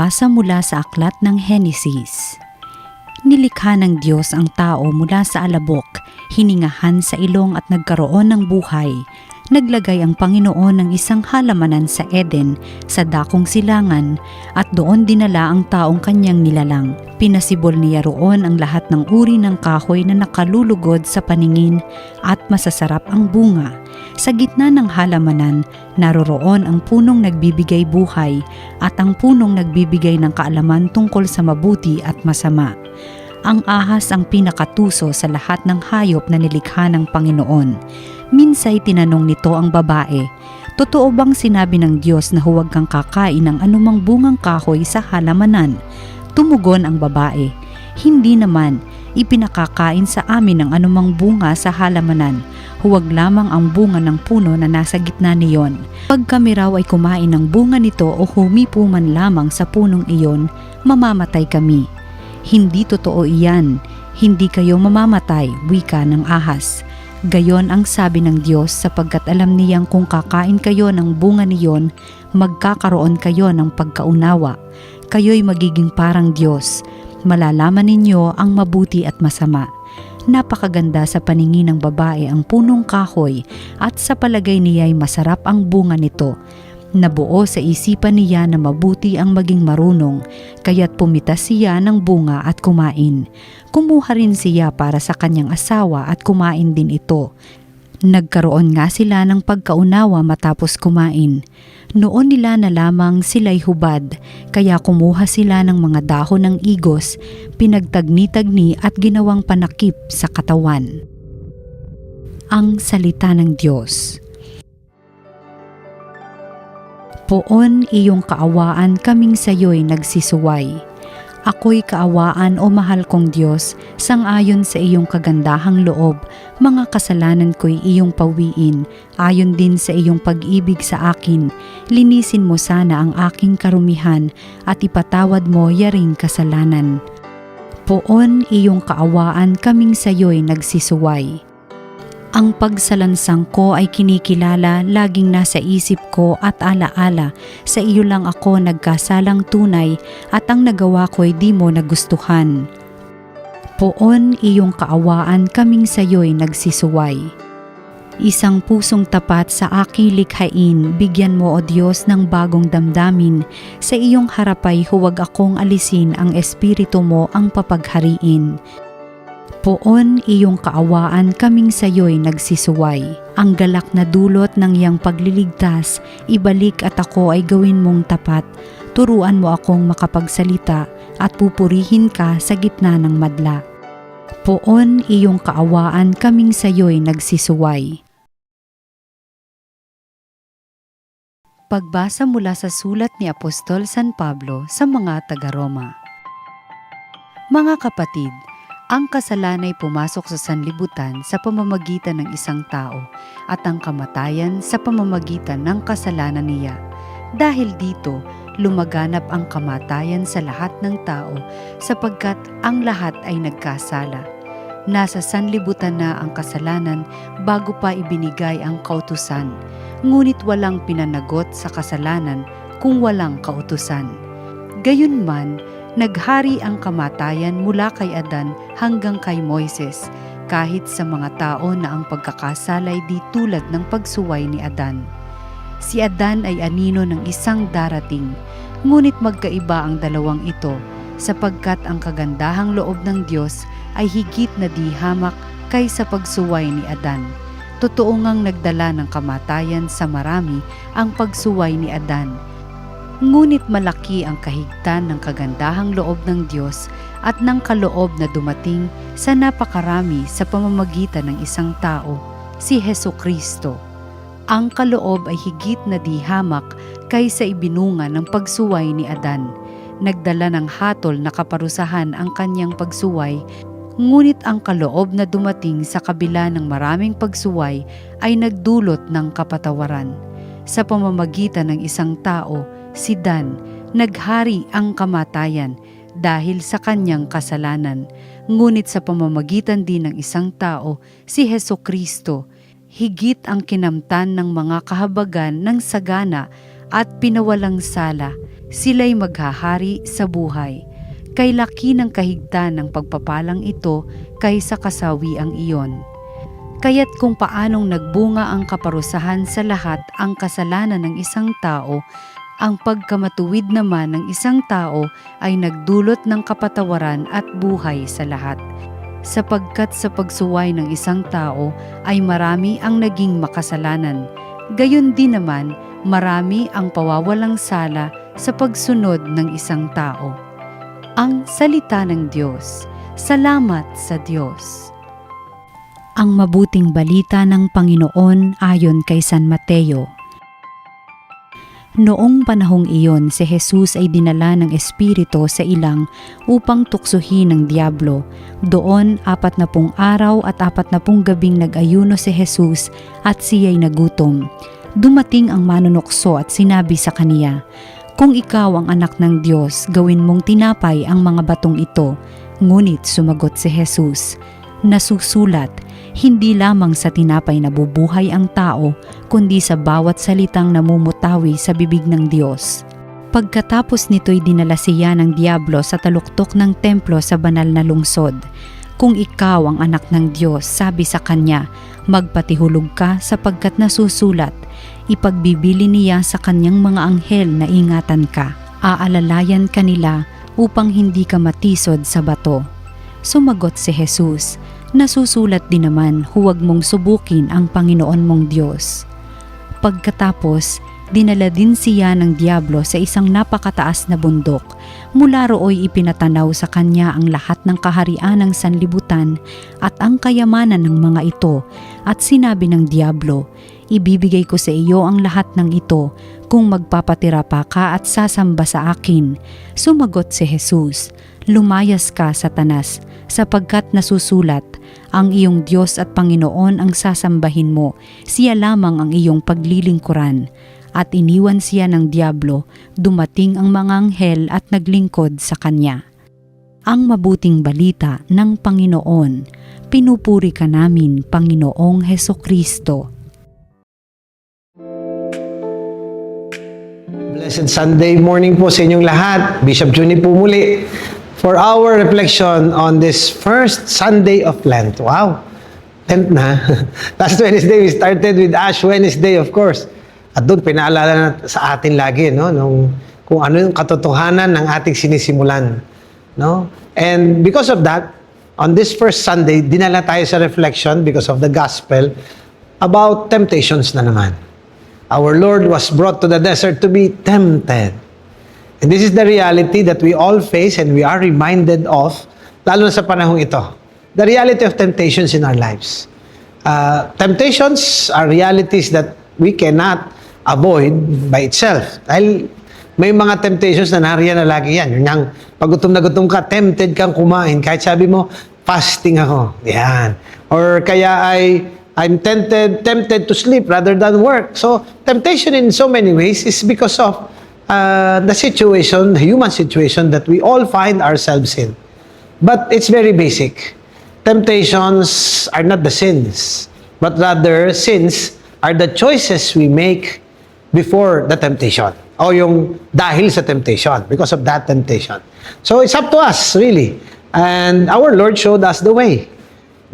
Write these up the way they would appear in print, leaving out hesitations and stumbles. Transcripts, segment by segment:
Pagbasa mula sa aklat ng Henesis. Nilikha ng Diyos ang tao mula sa alabok, hiningahan sa ilong at nagkaroon ng buhay. Naglagay ang Panginoon ng isang halamanan sa Eden, sa dakong silangan, at doon dinala ang taong kanyang nilalang. Pinasibol niya roon ang lahat ng uri ng kahoy na nakalulugod sa paningin at masasarap ang bunga. Sa gitna ng halamanan, naroroon ang punong nagbibigay buhay at ang punong nagbibigay ng kaalaman tungkol sa mabuti at masama. Ang ahas ang pinakatuso sa lahat ng hayop na nilikha ng Panginoon. Minsay tinanong nito ang babae, "Totoo bang sinabi ng Diyos na huwag kang kakain ng anumang bungang kahoy sa halamanan?" Tumugon ang babae, "Hindi naman, ipinakakain sa amin ang anumang bunga sa halamanan. Huwag lamang ang bunga ng puno na nasa gitna niyon. Pag kami raw ay kumain ng bunga nito o humipo man lamang sa punong iyon, mamamatay kami." "Hindi totoo iyan, hindi kayo mamamatay," wika ng ahas. Gayon ang sabi ng Diyos, sapagkat alam niyang kung kakain kayo ng bunga niyon, magkakaroon kayo ng pagkaunawa. Kayo'y magiging parang Diyos. Malalaman ninyo ang mabuti at masama. Napakaganda sa paningin ng babae ang punong kahoy at sa palagay niya'y masarap ang bunga nito. Nabuo sa isipan niya na mabuti ang maging marunong, kaya't pumitas siya ng bunga at kumain. Kumuha rin siya para sa kanyang asawa at kumain din ito. Nagkaroon nga sila ng pagkaunawa matapos kumain. Noon nila na lamang sila'y hubad, kaya kumuha sila ng mga dahon ng igos, pinagtagni-tagni at ginawang panakip sa katawan. Ang salita ng Diyos. Poon iyong kaawaan, kaming sayo'y nagsisuway. Ako'y kaawaan o mahal kong Diyos, sangayon sa iyong kagandahang loob, mga kasalanan ko'y iyong pawiin, ayon din sa iyong pag-ibig sa akin. Linisin mo sana ang aking karumihan at ipatawad mo yaring kasalanan. Poon iyong kaawaan, kaming sayo'y nagsisuway. Ang pagsalansang ko ay kinikilala, laging nasa isip ko at alaala. Sa iyo lang ako nagkasalang tunay at ang nagawa ko'y di mo nagustuhan. Poon iyong kaawaan, kaming sayo'y nagsisuway. Isang pusong tapat sa aking likhain, bigyan mo o Diyos ng bagong damdamin. Sa iyong harapay huwag akong alisin, ang espiritu mo ang papaghariin. Poon iyong kaawaan, kaming sayo'y nagsisuway. Ang galak na dulot ng iyang pagliligtas, ibalik at ako ay gawin mong tapat. Turuan mo akong makapagsalita at pupurihin ka sa gitna ng madla. Poon iyong kaawaan, kaming sayo'y nagsisuway. Pagbasa mula sa sulat ni Apostol San Pablo sa mga taga-Roma. Mga kapatid, ang kasalanay pumasok sa sanlibutan sa pamamagitan ng isang tao at ang kamatayan sa pamamagitan ng kasalanan niya. Dahil dito, lumaganap ang kamatayan sa lahat ng tao sapagkat ang lahat ay nagkasala. Nasa sanlibutan na ang kasalanan bago pa ibinigay ang kautusan, ngunit walang pinanagot sa kasalanan kung walang kautusan. Gayunman, naghari ang kamatayan mula kay Adan hanggang kay Moises, kahit sa mga tao na ang pagkakasalay di tulad ng pagsuway ni Adan. Si Adan ay anino ng isang darating, ngunit magkaiba ang dalawang ito, sapagkat ang kagandahang loob ng Diyos ay higit na di hamak kaysa pagsuway ni Adan. Totoo ngang nagdala ng kamatayan sa marami ang pagsuway ni Adan. Ngunit malaki ang kahigtan ng kagandahang loob ng Diyos at ng kaloob na dumating sa napakarami sa pamamagitan ng isang tao, si Hesukristo. Ang kaloob ay higit na di hamak kaysa ibinunga ng pagsuway ni Adan. Nagdala ng hatol na kaparusahan ang kanyang pagsuway, ngunit ang kaloob na dumating sa kabila ng maraming pagsuway ay nagdulot ng kapatawaran. Sa pamamagitan ng isang tao, si Dan, naghari ang kamatayan dahil sa kanyang kasalanan. Ngunit sa pamamagitan din ng isang tao, si Hesukristo, higit ang kinamtan ng mga kahabagan ng sagana at pinawalang sala, sila'y maghahari sa buhay. Kay laki ng kahigtan ng pagpapalang ito kaysa kasawiang iyon. Kaya't kung paanong nagbunga ang kaparusahan sa lahat ang kasalanan ng isang tao, ang pagkamatuwid naman ng isang tao ay nagdulot ng kapatawaran at buhay sa lahat. Sapagkat sa pagsuway ng isang tao ay marami ang naging makasalanan. Gayon din naman, marami ang pawawalang sala sa pagsunod ng isang tao. Ang salita ng Diyos. Salamat sa Diyos. Ang mabuting balita ng Panginoon ayon kay San Mateo. Noong panahong iyon, si Jesus ay dinala ng Espiritu sa ilang upang tuksohin ng Diablo. Doon, 40 araw at 40 gabing nag-ayuno si Jesus at siya'y nagutom. Dumating ang manunukso at sinabi sa kaniya, "Kung ikaw ang anak ng Diyos, gawin mong tinapay ang mga batong ito." Ngunit sumagot si Jesus, "Nasusulat, hindi lamang sa tinapay nabubuhay ang tao, kundi sa bawat salitang namumutawi sa bibig ng Diyos." Pagkatapos nito'y dinala siya ng Diablo sa taluktok ng templo sa banal na lungsod. "Kung ikaw ang anak ng Diyos," sabi sa kanya, "magpatihulog ka sapagkat nasusulat, ipagbibili niya sa kanyang mga anghel na ingatan ka. Aalalayan ka nila upang hindi ka matisod sa bato." Sumagot si Jesus, "Nasusulat din naman, huwag mong subukin ang Panginoon mong Diyos." Pagkatapos, dinala din siya ng Diablo sa isang napakataas na bundok. Mula rooy ipinatanaw sa kanya ang lahat ng kaharian ng sanlibutan at ang kayamanan ng mga ito, at sinabi ng Diablo, "Ibibigay ko sa iyo ang lahat ng ito kung magpapatira pa ka at sasamba sa akin." Sumagot si Jesus, "Lumayas ka, Satanas, sapagkat nasusulat, ang iyong Diyos at Panginoon ang sasambahin mo, siya lamang ang iyong paglilingkuran." At iniwan siya ng Diablo, dumating ang mga anghel at naglingkod sa kanya. Ang mabuting balita ng Panginoon. Pinupuri ka namin, Panginoong Hesukristo. Blessed Sunday morning po sa inyong lahat. Bishop Juni po muli for our reflection on this first Sunday of Lent. Wow! Lent na. Last Wednesday, we started with Ash Wednesday, of course. At doon, pinaalala na sa atin lagi, no? Kung ano yung katotohanan ng ating sinisimulan. No? And because of that, on this first Sunday, dinala tayo sa reflection because of the gospel about temptations na naman. Our Lord was brought to the desert to be tempted. And this is the reality that we all face and we are reminded of, lalo na sa panahong ito. The reality of temptations in our lives. Temptations are realities that we cannot avoid by itself. Dahil may mga temptations na nariyan na lagi yan. Yung pag gutom na gutom ka, tempted kang kumain. Kahit sabi mo, fasting ako. Yan. Or kaya I'm tempted to sleep rather than work. So, temptation in so many ways is because of the situation, the human situation that we all find ourselves in. But it's very basic. Temptations are not the sins, but rather sins are the choices we make before the temptation. O yung dahil sa temptation, because of that temptation. So it's up to us, really. And our Lord showed us the way.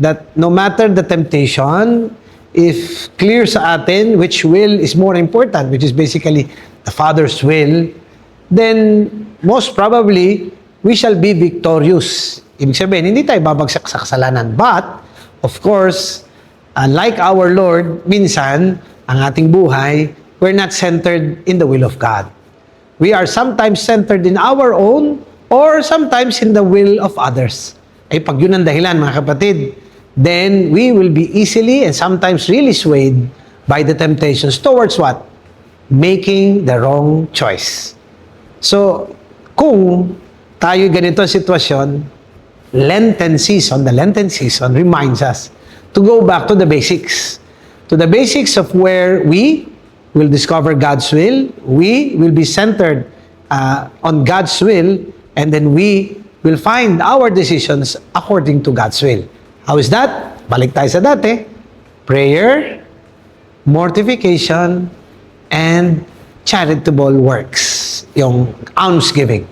That no matter the temptation, if clear sa atin which will is more important, which is basically the Father's will, then most probably, we shall be victorious. Ibig sabihin, hindi tayo babagsak sa kasalanan. But, of course, unlike our Lord, minsan, ang ating buhay, we're not centered in the will of God. We are sometimes centered in our own or sometimes in the will of others. Ay pag yun ang dahilan, mga kapatid, then we will be easily and sometimes really swayed by the temptations towards what? Making the wrong choice. So, kung tayo ganito ang sitwasyon, the Lenten season reminds us to go back to the basics. To the basics of where we will discover God's will, we will be centered on God's will, and then we will find our decisions according to God's will. How is that? Balik tayo sa dati. Prayer, mortification, and charitable works, yung almsgiving.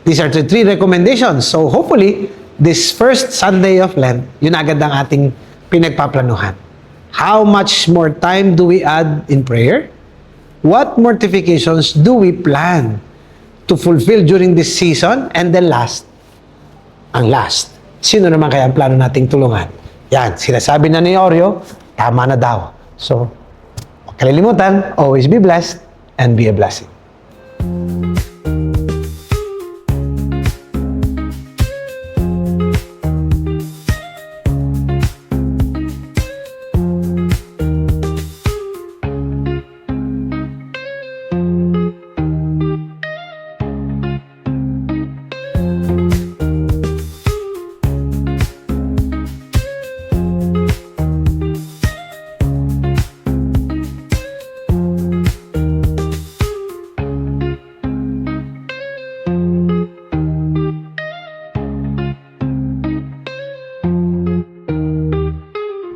These are the 3 recommendations. So hopefully, this first Sunday of Lent, yun agad ang ating pinagpaplanuhan. How much more time do we add in prayer? What mortifications do we plan to fulfill during this season? And then last, sino naman kaya ang plano nating tulungan? Yan, sinasabi na ni Oreo, tama na daw. So, huwag kalilimutan, always be blessed and be a blessing.